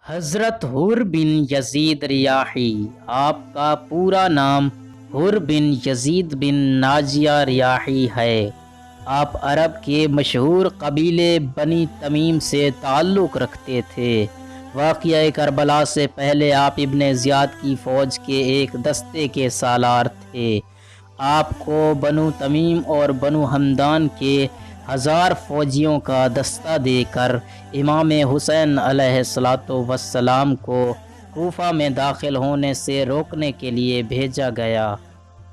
حضرت حر بن یزید ریاحی، آپ کا پورا نام حر بن یزید بن ناجیہ ریاحی ہے۔ آپ عرب کے مشہور قبیلے بنی تمیم سے تعلق رکھتے تھے۔ واقعہ کربلا سے پہلے آپ ابن زیاد کی فوج کے ایک دستے کے سالار تھے۔ آپ کو بنو تمیم اور بنو ہمدان کے 1000 فوجیوں کا دستہ دے کر امام حسین علیہ السلام کو کوفہ میں داخل ہونے سے روکنے کے لیے بھیجا گیا۔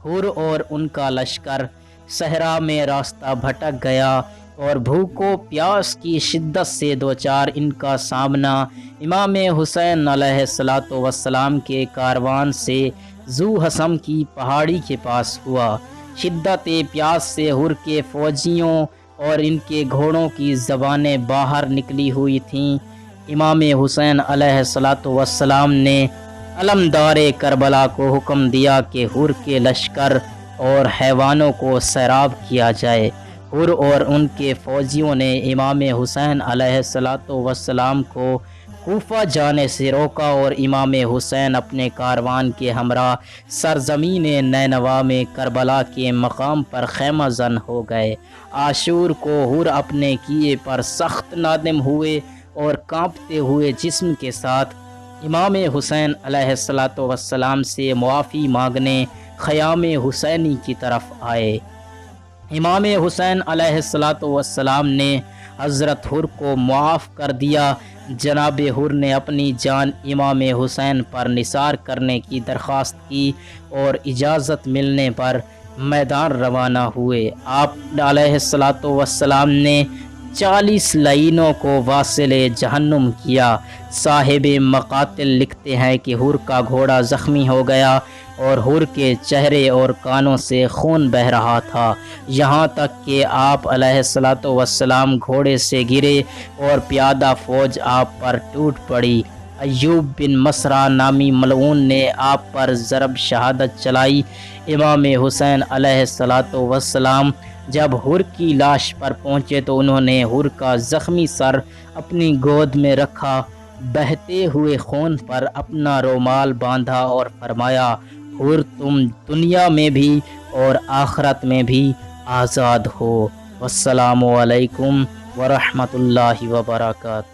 حر اور ان کا لشکر صحرا میں راستہ بھٹک گیا اور بھوک و پیاس کی شدت سے دوچار ان کا سامنا امام حسین علیہ السلام کے کاروان سے ذو حسم کی پہاڑی کے پاس ہوا۔ شدت پیاس سے حر کے فوجیوں اور ان کے گھوڑوں کی زبانیں باہر نکلی ہوئی تھیں۔ امام حسین علیہ السلام نے علمدار کربلا کو حکم دیا کہ حر کے لشکر اور حیوانوں کو سیراب کیا جائے۔ حر اور ان کے فوجیوں نے امام حسین علیہ السلام کو کوفہ جانے سے روکا اور امام حسین اپنے کاروان کے ہمراہ سرزمین نینوا میں کربلا کے مقام پر خیمہ زن ہو گئے۔ عاشور کو حر اپنے کیے پر سخت نادم ہوئے اور کانپتے ہوئے جسم کے ساتھ امام حسین علیہ السلام سے معافی مانگنے خیام حسینی کی طرف آئے۔ امام حسین علیہ السلام نے حضرت حر کو معاف کر دیا۔ جناب حر نے اپنی جان امام حسین پر نثار کرنے کی درخواست کی اور اجازت ملنے پر میدان روانہ ہوئے۔ آپ علیہ السلام نے 40 لعینوں کو واصل جہنم کیا۔ صاحب مقاتل لکھتے ہیں کہ حر کا گھوڑا زخمی ہو گیا اور حر کے چہرے اور کانوں سے خون بہہ رہا تھا، یہاں تک کہ آپ علیہ السلام گھوڑے سے گرے اور پیادہ فوج آپ پر ٹوٹ پڑی۔ ایوب بن مسرا نامی ملعون نے آپ پر ضرب شہادت چلائی۔ امام حسین علیہ السلام جب حر کی لاش پر پہنچے تو انہوں نے حر کا زخمی سر اپنی گود میں رکھا، بہتے ہوئے خون پر اپنا رومال باندھا اور فرمایا، حر تم دنیا میں بھی اور آخرت میں بھی آزاد ہو۔ والسلام علیکم ورحمۃ اللہ وبرکاتہ۔